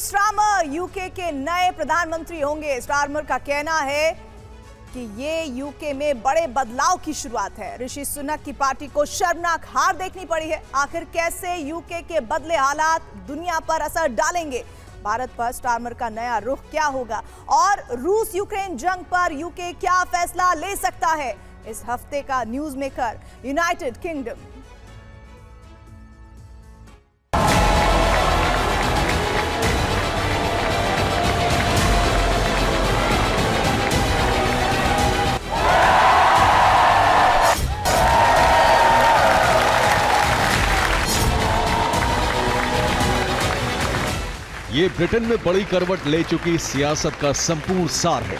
Starmer UK के नए प्रधानमंत्री होंगे। स्टारमर का कहना है कि ये यूके में बड़े बदलाव की शुरुआत है। ऋषि सुनक की पार्टी को शर्मनाक हार देखनी पड़ी है। आखिर कैसे यूके के बदले हालात दुनिया पर असर डालेंगे? भारत पर स्टारमर का नया रुख क्या होगा? और रूस यूक्रेन जंग पर यूके क्या फैसला ले सकता है? इस हफ्ते का न्यूज मेकर यूनाइटेड किंगडम। ये ब्रिटेन में बड़ी करवट ले चुकी सियासत का संपूर्ण सार है।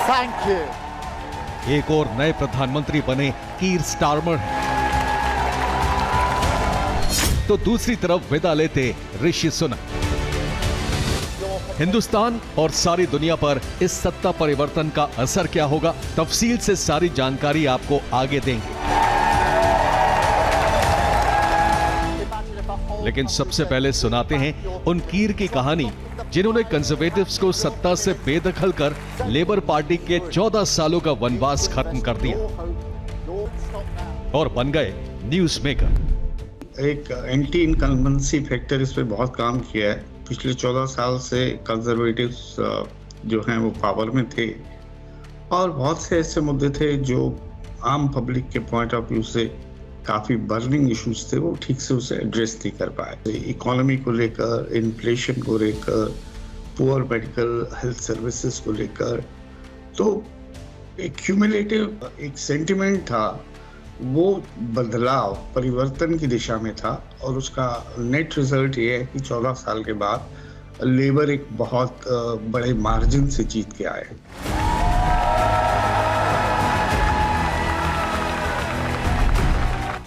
Thank you. एक और नए प्रधानमंत्री बने कीर स्टारमर हैं, तो दूसरी तरफ विदा लेते ऋषि सुनक। हिंदुस्तान और सारी दुनिया पर इस सत्ता परिवर्तन का असर क्या होगा, तफसील से सारी जानकारी आपको आगे देंगे। लेकिन सबसे पहले सुनाते हैं उन कीर की कहानी जिन्होंने कंजर्वेटिव्स को सत्ता से बेदखल कर लेबर पार्टी के 14 सालों का वनवास खत्म कर दिया और बन गए न्यूज मेकर। एक एंटी इनकम्बेंसी फैक्टर इस पे बहुत काम किया है। पिछले 14 साल से कंजर्वेटिव्स जो हैं वो पावर में थे और बहुत से ऐसे मुद्दे थे जो आम पब्लिक के पॉइंट ऑफ व्यू से काफी बर्निंग इश्यूज थे, वो ठीक से उसे एड्रेस नहीं कर पाए। इकोनॉमी को लेकर, इन्फ्लेशन को लेकर, पुअर मेडिकल हेल्थ सर्विसेज को लेकर, तो एक क्यूमुलेटिव एक सेंटिमेंट था, वो बदलाव परिवर्तन की दिशा में था और उसका नेट रिजल्ट ये है कि 14 साल के बाद लेबर एक बहुत बड़े मार्जिन से जीत के आए।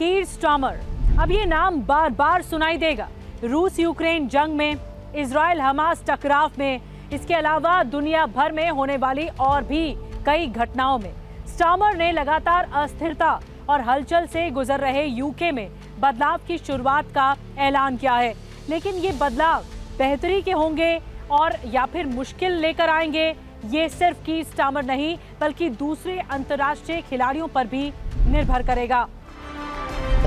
कीर स्टारमर, अब ये नाम बार बार सुनाई देगा। रूस यूक्रेन जंग में, इजराइल हमास टकराव में, इसके अलावा दुनिया भर में होने वाली और भी कई घटनाओं में स्टारमर ने लगातार अस्थिरता और हलचल से गुजर रहे यूके में बदलाव की शुरुआत का ऐलान किया है। लेकिन ये बदलाव बेहतरी के होंगे और या फिर मुश्किल लेकर आएंगे, ये सिर्फ कीर स्टारमर नहीं बल्कि दूसरे अंतर्राष्ट्रीय खिलाड़ियों पर भी निर्भर करेगा।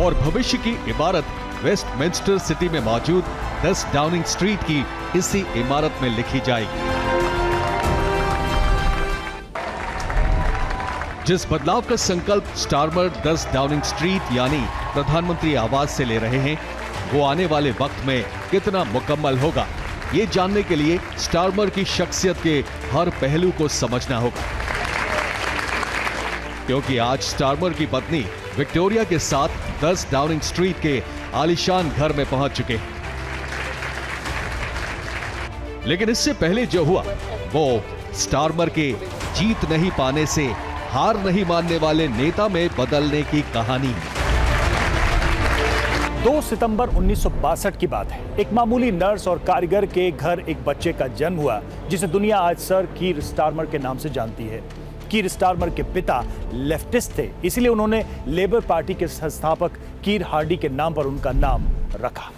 और भविष्य की इमारत वेस्टमिंस्टर सिटी में मौजूद 10 डाउनिंग स्ट्रीट की इसी इमारत में लिखी जाएगी। जिस बदलाव का संकल्प स्टारमर 10 डाउनिंग स्ट्रीट यानी प्रधानमंत्री आवास से ले रहे हैं, वो आने वाले वक्त में कितना मुकम्मल होगा, ये जानने के लिए स्टारमर की शख्सियत के हर पहलू को समझना होगा। क्योंकि आज स्टारमर की पत्नी विक्टोरिया के साथ 10 डाउनिंग स्ट्रीट के आलीशान घर में पहुंच चुके हैं। लेकिन इससे पहले जो हुआ वो स्टारमर के जीत नहीं पाने से हार नहीं मानने वाले नेता में बदलने की कहानी है। 2 सितंबर 1962 की बात है। एक मामूली नर्स और कारीगर के घर एक बच्चे का जन्म हुआ जिसे दुनिया आज सर कीर स्टारमर के नाम से जानती है। कीर स्टारमर के पिता लेफ्टिस्ट थे, इसलिए उन्होंने लेबर पार्टी के संस्थापक कीर हार्डी के नाम पर उनका नाम रखा।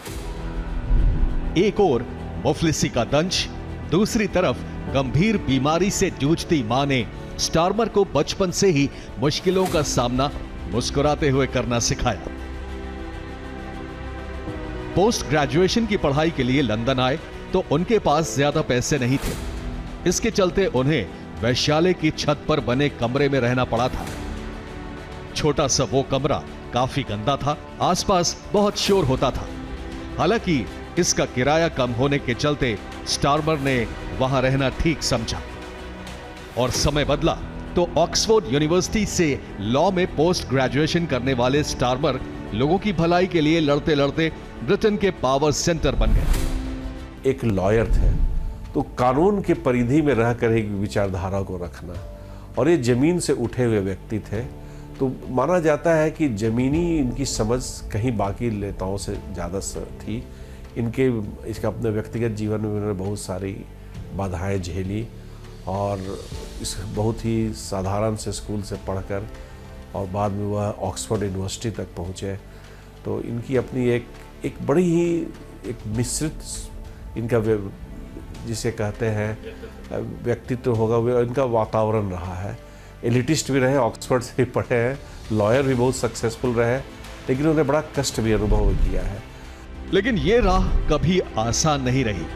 एक और मुफलिसी का दंश, दूसरी तरफ गंभीर बीमारी से जूझती मां ने स्टारमर को बचपन से ही मुश्किलों का सामना मुस्कुराते हुए करना सिखाया। पोस्ट ग्रेजुएशन की पढ़ाई के लिए लंदन आए तो उनके पास ज्यादा पैसे नहीं थे। इसके चलते उन्हें वैश्यालय की छत पर बने कमरे में रहना पड़ा था। छोटा सा वो कमरा काफी गंदा था, आसपास बहुत शोर होता था। हालांकि इसका किराया कम होने के चलते स्टारमर ने वहां रहना ठीक समझा और समय बदला तो ऑक्सफोर्ड यूनिवर्सिटी से लॉ में पोस्ट ग्रेजुएशन करने वाले स्टारमर लोगों की भलाई के लिए लड़ते लड़ते ब्रिटेन के पावर सेंटर बन गए। एक लॉयर थे तो कानून के परिधि में रहकर एक विचारधारा को रखना, और ये जमीन से उठे हुए व्यक्ति थे, तो माना जाता है कि जमीनी इनकी समझ कहीं बाकी नेताओं से ज़्यादा थी। इसका अपने व्यक्तिगत जीवन में उन्होंने बहुत सारी बाधाएं झेली और इस बहुत ही साधारण से स्कूल से पढ़कर और बाद में वह ऑक्सफोर्ड यूनिवर्सिटी तक पहुँचे। तो इनकी अपनी एक एक बड़ी ही एक मिश्रित इनका जिसे कहते हैं व्यक्तित्व होगा, वो इनका वातावरण रहा है। एलिटिस्ट भी रहे, ऑक्सफोर्ड से भी पढ़े हैं, लॉयर भी बहुत सक्सेसफुल रहे, लेकिन उन्हें बड़ा कष्ट भी अनुभव किया है। लेकिन ये राह कभी आसान नहीं रही।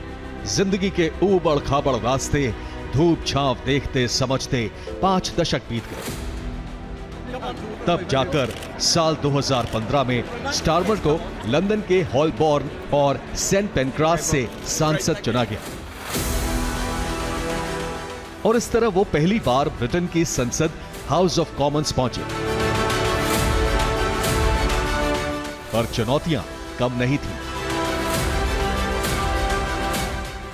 जिंदगी के ऊबड़ खाबड़ रास्ते धूप छांव देखते समझते 5 दशक बीत गए। तब जाकर साल 2015 में स्टारमर को लंदन के हॉलबॉर्न और सेंट पेनक्रास से सांसद चुना गया और इस तरह वो पहली बार ब्रिटेन की संसद हाउस ऑफ कॉमन्स पहुंचे। पर चुनौतियां कम नहीं थी।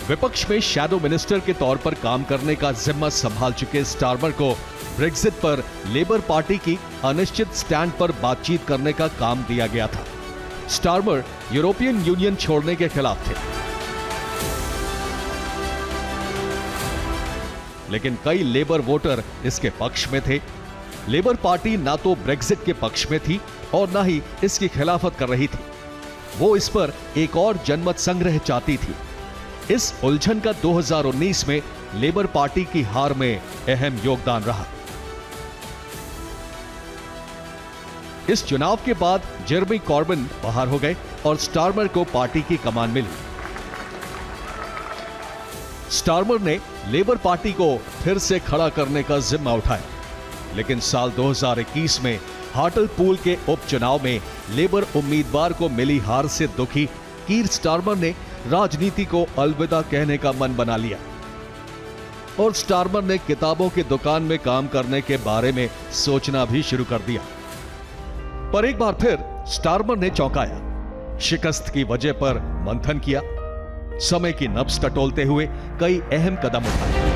विपक्ष में शैडो मिनिस्टर के तौर पर काम करने का जिम्मा संभाल चुके स्टारमर को ब्रेक्जिट पर लेबर पार्टी की अनिश्चित स्टैंड पर बातचीत करने का काम दिया गया था। स्टारमर यूरोपियन यूनियन छोड़ने के खिलाफ थे, लेकिन कई लेबर वोटर इसके पक्ष में थे। लेबर पार्टी ना तो ब्रेक्जिट के पक्ष में थी और ना ही इसकी खिलाफत कर रही थी। वो इस पर एक और जनमत संग्रह चाहती थी। इस उलझन का 2019 में लेबर पार्टी की हार में अहम योगदान रहा। इस चुनाव के बाद जेरेमी कॉर्बिन बाहर हो गए और स्टारमर को पार्टी की कमान मिली। स्टारमर ने लेबर पार्टी को फिर से खड़ा करने का जिम्मा उठाया, लेकिन साल 2021 में हार्टलपूल के उपचुनाव में लेबर उम्मीदवार को मिली हार से दुखी कीर स्टारमर ने राजनीति को अलविदा कहने का मन बना लिया और स्टारमर ने किताबों की दुकान में काम करने के बारे में सोचना भी शुरू कर दिया। पर एक बार फिर स्टारमर ने चौंकाया। शिकस्त की वजह पर मंथन किया, समय की नब्ज टटोलते हुए कई अहम कदम उठाए।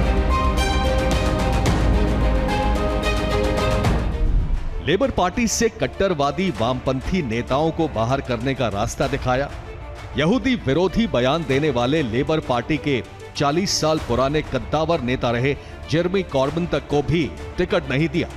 लेबर पार्टी से कट्टरवादी वामपंथी नेताओं को बाहर करने का रास्ता दिखाया। यहूदी विरोधी बयान देने वाले लेबर पार्टी के 40 साल पुराने कद्दावर नेता रहे जेरेमी कॉर्बिन तक को भी टिकट नहीं दिया।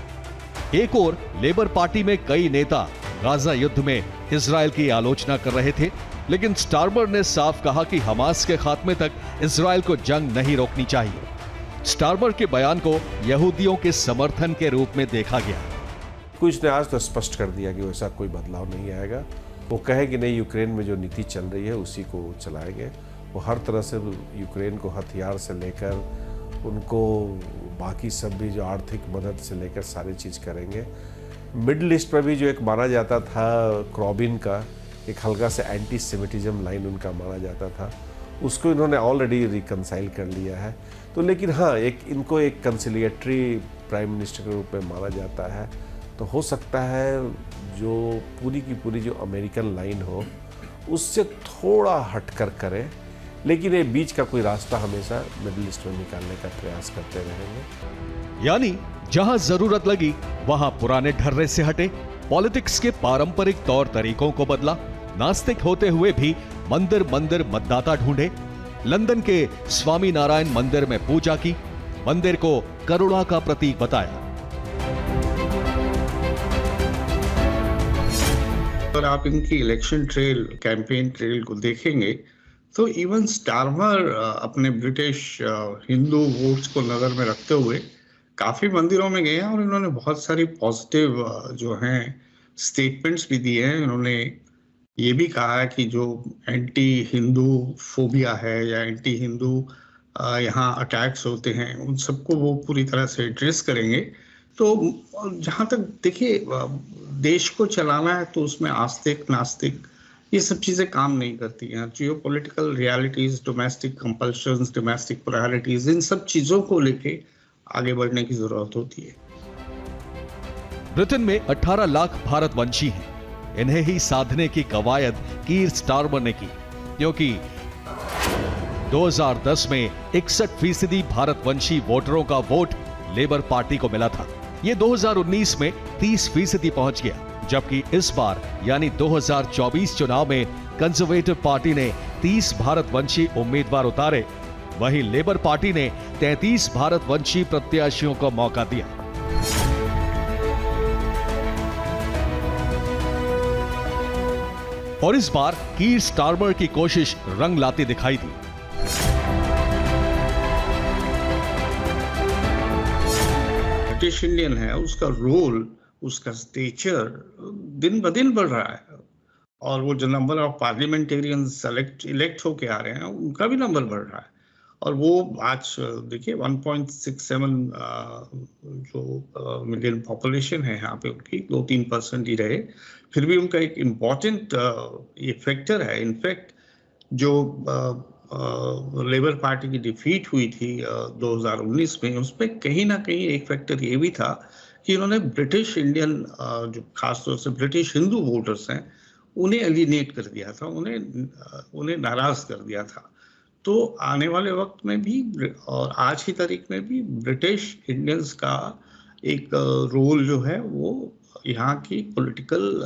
एक और लेबर पार्टी में कई नेता गाजा युद्ध में इजरायल की आलोचना कर रहे थे, लेकिन स्टारमर ने साफ कहा कि हमास के खात्मे तक इजरायल को जंग नहीं रोकनी चाहिए। स्टारमर के बयान को यहूदियों के समर्थन के रूप में देखा गया। कुछ ने आज तो स्पष्ट कर दिया कि वैसा कोई बदलाव नहीं आएगा। वो कहे कि नहीं, यूक्रेन में जो नीति चल रही है उसी को चलाएंगे। वो हर तरह से यूक्रेन को हथियार से लेकर उनको बाकी सब भी जो आर्थिक मदद से लेकर सारी चीज़ करेंगे। मिडिल ईस्ट पर भी जो एक माना जाता था कॉर्बिन का, एक हल्का से एंटी सेमिटिज्म लाइन उनका माना जाता था, उसको इन्होंने ऑलरेडी रिकंसाइल कर लिया है। तो लेकिन हाँ, इनको एक कंसिलिएटरी प्राइम मिनिस्टर के रूप में माना जाता है। तो हो सकता है जो पूरी की पूरी जो अमेरिकन लाइन हो उससे थोड़ा हटकर करे, लेकिन ये बीच का कोई रास्ता हमेशा मिडिल ईस्ट में निकालने का प्रयास करते रहेंगे। यानी जहां जरूरत लगी वहां पुराने ढर्रे से हटे, पॉलिटिक्स के पारंपरिक तौर तरीकों को बदला, नास्तिक होते हुए भी मंदिर मंदिर मतदाता ढूंढे, लंदन के स्वामी नारायण मंदिर में पूजा की, मंदिर को करुणा का प्रतीक बताया। अगर आप इनकी इलेक्शन ट्रेल, कैंपेन ट्रेल को देखेंगे तो इवन स्टारमर अपने ब्रिटिश हिंदू वोट्स को नजर में रखते हुए काफी मंदिरों में गए हैं और इन्होंने बहुत सारी पॉजिटिव जो हैं स्टेटमेंट्स भी दिए हैं। इन्होंने ये भी कहा है कि जो एंटी हिंदू फोबिया है या एंटी हिंदू यहाँ अटैक्स होते हैं उन सबको वो पूरी तरह से एड्रेस करेंगे। तो जहाँ तक देखिए, देश को चलाना है तो उसमें आस्तिक नास्तिक ये सब चीजें काम नहीं करती हैं। Geopolitical realities, domestic compulsions, domestic priorities, इन सब चीजों को लेके आगे बढ़ने की जरूरत होती है। ब्रिटेन में 18 लाख भारतवंशी हैं। इन्हें ही साधने की कवायद कीर स्टारमर ने की, क्योंकि 2010 में 61% भारतवंशी वोटरों का वोट लेबर पार्टी को मिला था। ये 2019 में 30% पहुंच गया, जबकि इस बार यानी 2024 चुनाव में कंजर्वेटिव पार्टी ने 30 भारतवंशी उम्मीदवार उतारे, वहीं लेबर पार्टी ने 33 भारतवंशी प्रत्याशियों को मौका दिया। और इस बार कीर स्टारमर की कोशिश रंग लाती दिखाई दी। ब्रिटिश इंडियन है, उसका रोल, उसका स्टेचर दिन ब दिन बढ़ रहा है, और वो जो नंबर ऑफ पार्लियामेंटेरियंस इलेक्ट होके आ रहे हैं उनका भी नंबर बढ़ रहा है। और वो आज देखिए 1.67 जो मिलियन पॉपुलेशन है यहाँ पे, उनकी 2-3% ही रहे, फिर भी उनका एक इम्पॉर्टेंट ये फैक्टर है। इनफैक्ट जो लेबर पार्टी की डिफीट हुई थी 2019 में, उसमें कहीं ना कहीं एक फैक्टर ये भी था कि इन्होंने ब्रिटिश इंडियन जो खासतौर से ब्रिटिश हिंदू वोटर्स हैं उन्हें एलिनेट कर दिया था, उन्हें नाराज कर दिया था। तो आने वाले वक्त में भी और आज की तारीख में भी ब्रिटिश इंडियंस का एक रोल जो है वो यहाँ की पॉलिटिकल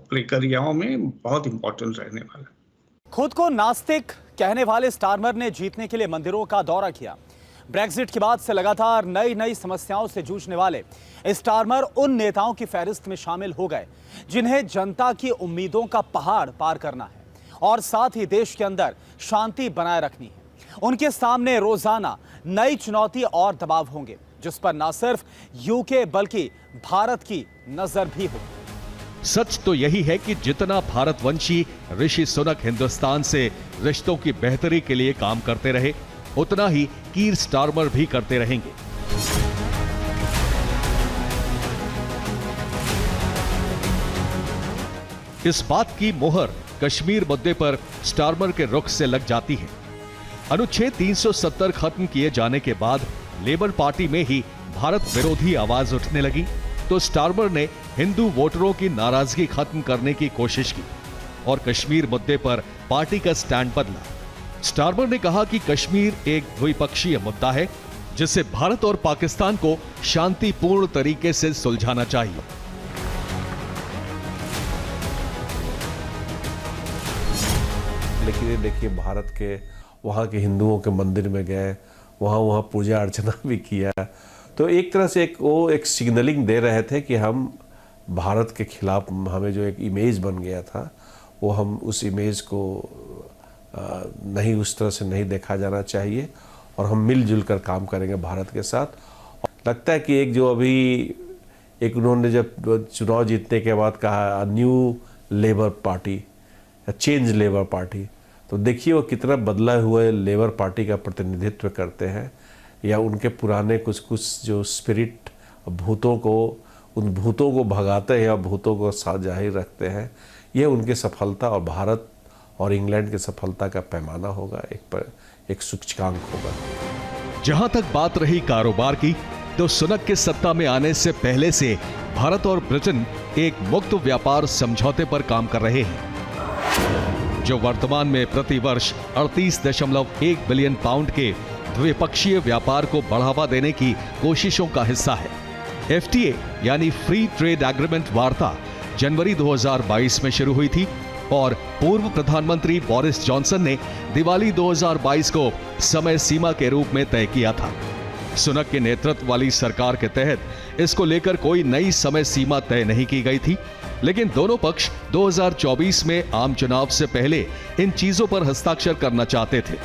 प्रक्रियाओं में बहुत इंपॉर्टेंट रहने वाला है। खुद को नास्तिक कहने वाले स्टारमर ने जीतने के लिए मंदिरों का दौरा किया। ब्रेक्जिट के बाद से लगातार नई समस्याओं से जूझने वाले स्टारमर उन नेताओं की फहरिस्त में शामिल हो गए जिन्हें जनता की उम्मीदों का पहाड़ पार करना है और साथ ही देश के अंदर शांति बनाए रखनी है। उनके सामने रोजाना नई चुनौती और दबाव होंगे, जिस पर न सिर्फ यूके बल्कि भारत की नजर भी होगी। सच तो यही है कि जितना भारतवंशी ऋषि सुनक हिंदुस्तान से रिश्तों की बेहतरी के लिए काम करते रहे, उतना ही कीर स्टारमर भी करते रहेंगे। इस बात की मोहर कश्मीर मुद्दे पर स्टारमर के रुख से लग जाती है। अनुच्छेद 370 खत्म किए जाने के बाद लेबर पार्टी में ही भारत विरोधी आवाज उठने लगी, तो स्टारमर ने हिंदू वोटरों की नाराजगी खत्म करने की कोशिश की और कश्मीर मुद्दे पर पार्टी का स्टैंड बदला। स्टारमर ने कहा कि कश्मीर एक द्विपक्षीय मुद्दा है जिसे भारत और पाकिस्तान को शांतिपूर्ण तरीके से सुलझाना चाहिए। लेकिन ये देखिए, भारत के वहाँ के हिंदुओं के मंदिर में गए, वहाँ पूजा अर्चना भी किया, तो एक तरह से एक सिग्नलिंग दे रहे थे कि हम भारत के खिलाफ, हमें जो एक इमेज बन गया था वो हम उस इमेज को नहीं, उस तरह से नहीं देखा जाना चाहिए और हम मिलजुल कर काम करेंगे भारत के साथ। लगता है कि एक जो अभी एक उन्होंने जब चुनाव जीतने के बाद कहा new labour party, change labour party, तो देखिए वो कितना बदला हुए लेबर पार्टी का प्रतिनिधित्व करते हैं, या उनके पुराने कुछ जो स्पिरिट भूतों को, उन भूतों को भगाते हैं या भूतों को साथ जाहिर रखते हैं। यह उनकी सफलता और भारत और इंग्लैंड की सफलता का पैमाना होगा, एक सूचकांक होगा। जहां तक बात रही कारोबार की, तो सुनक के सत्ता में आने से पहले से भारत और ब्रिटेन एक मुक्त व्यापार समझौते पर काम कर रहे हैं, जो वर्तमान में प्रति वर्ष 38.1 बिलियन पाउंड के द्विपक्षीय व्यापार को बढ़ावा देने की कोशिशों का हिस्सा है। FTA यानी फ्री ट्रेड एग्रीमेंट वार्ता जनवरी 2022 में शुरू हुई थी और पूर्व प्रधानमंत्री बोरिस जॉनसन ने दिवाली 2022 को समय सीमा के रूप में तय किया था। सुनक के नेतृत्व वाली सरकार के तहत इसको लेकर कोई नई समय सीमा तय नहीं की गई थी, लेकिन दोनों पक्ष 2024 में आम चुनाव से पहले इन चीजों पर हस्ताक्षर करना चाहते थे।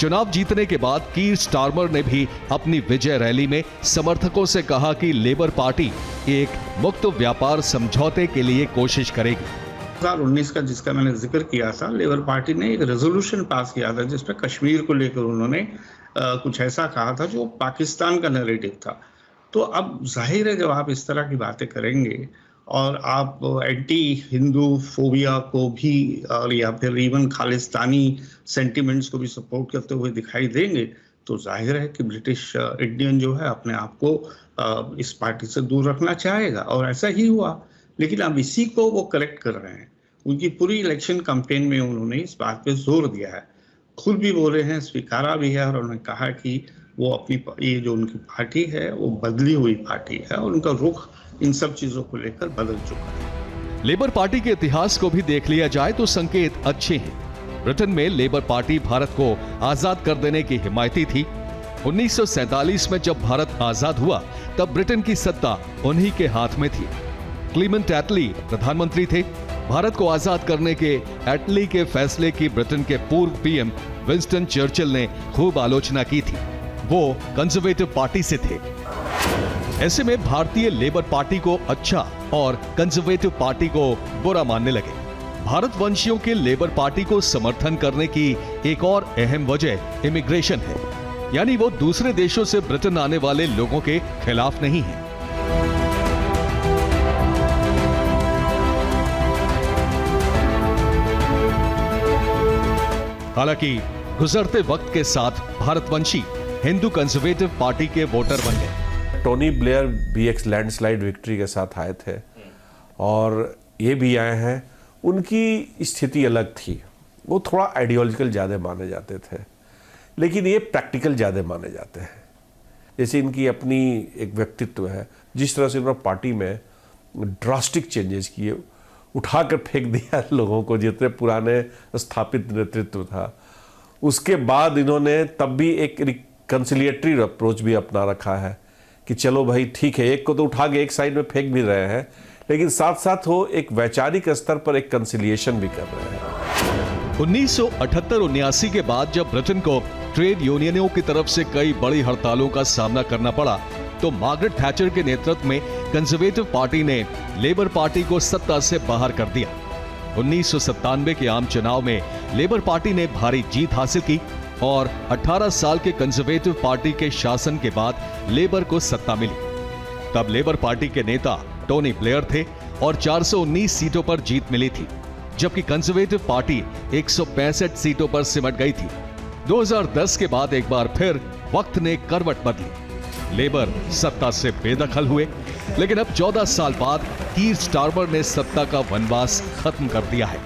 चुनाव जीतने के बाद कीर स्टारमर ने भी अपनी विजय रैली में समर्थकों से कहा कि लेबर पार्टी एक मुक्त व्यापार समझौते के लिए कोशिश करेगी। 2019 का जिसका मैंने जिक्र किया था, लेबर पार्टी ने एक रेजोल्यूशन पास किया था जिसमें कश्मीर को लेकर उन्होंने कुछ ऐसा कहा था जो पाकिस्तान का नैरेटिव था। तो अब जाहिर है जब आप इस तरह की बातें करेंगे और आप एंटी हिंदू फोबिया को भी और या फिर इवन खालिस्तानी सेंटिमेंट्स को भी सपोर्ट करते हुए दिखाई देंगे, तो जाहिर है कि ब्रिटिश इंडियन जो है अपने आप को इस पार्टी से दूर रखना चाहेगा, और ऐसा ही हुआ। लेकिन अब इसी को वो करेक्ट कर रहे हैं। उनकी पूरी इलेक्शन कैंपेन में उन्होंने इस बात पे जोर दिया है, खुद भी बोले हैं, स्वीकारा भी है, और उन्होंने कहा कि वो अपनी ये जो उनकी पार्टी है वो बदली हुई पार्टी है और उनका रुख इन सब चीजों को लेकर बदल चुका है। लेबर पार्टी के इतिहास को भी देख लिया जाए तो संकेत अच्छे हैं। ब्रिटेन में लेबर पार्टी भारत को आजाद कर देने की हिमायती थी। 1947 में जब भारत आजाद हुआ तब ब्रिटेन की सत्ता उन्हीं के हाथ में थी। क्लीमेंट एटली प्रधानमंत्री थे भारत को आजाद करने के एटली के फैसले की ब्रिटेन के पूर्व पीएम विंस्टन चर्चिल ने खूब आलोचना की थी। वो कंजर्वेटिव पार्टी से थे। ऐसे में भारतीय लेबर पार्टी को अच्छा और कंजर्वेटिव पार्टी को बुरा मानने लगे। भारतवंशियों के लेबर पार्टी को समर्थन करने की एक और अहम वजह इमिग्रेशन है, यानी वो दूसरे देशों से ब्रिटेन आने वाले लोगों के खिलाफ नहीं है। हालांकि गुजरते वक्त के साथ भारतवंशी हिंदू कंजर्वेटिव पार्टी के वोटर बन गए। टोनी ब्लेयर भी एक लैंडस्लाइड विक्ट्री के साथ आए थे और ये भी आए हैं। उनकी स्थिति अलग थी, वो थोड़ा आइडियोलॉजिकल ज़्यादा माने जाते थे, लेकिन ये प्रैक्टिकल ज़्यादा माने जाते हैं। जैसे इनकी अपनी एक व्यक्तित्व है, जिस तरह से उन्होंने पार्टी में ड्रास्टिक चेंजेस किए, उठाकर फेंक दिया लोगों को, जितने पुराने स्थापित नेतृत्व था। उसके बाद इन्होंने तब भी एक रिकंसिलिएटरी अप्रोच भी अपना रखा है कि चलो भाई ठीक है, एक को तो उठा के एक साइड में फेंक भी रहे हैं, लेकिन साथ साथ वो एक वैचारिक स्तर पर एक कंसिलिएशन भी कर रहे हैं। 1978-79 के बाद जब ब्रिटेन को ट्रेड यूनियनों की तरफ से कई बड़ी हड़तालों का सामना करना पड़ा, तो मार्गरेट थैचर के नेतृत्व में कंजर्वेटिव पार्टी ने लेबर पार्टी को सत्ता से बाहर कर दिया। 1997 के आम चुनाव में लेबर पार्टी ने भारी जीत हासिल की और 18 साल के कंजर्वेटिव पार्टी के शासन के बाद लेबर को सत्ता मिली। तब लेबर पार्टी के नेता टोनी ब्लेयर थे और 419 सीटों पर जीत मिली थी, जबकि कंजर्वेटिव पार्टी 165 सीटों पर सिमट गई थी। 2010 के बाद एक बार फिर वक्त ने करवट बदली। लेबर सत्ता से बेदखल हुए, लेकिन अब 14 साल बाद कीर स्टारमर ने सत्ता का वनवास खत्म कर दिया है।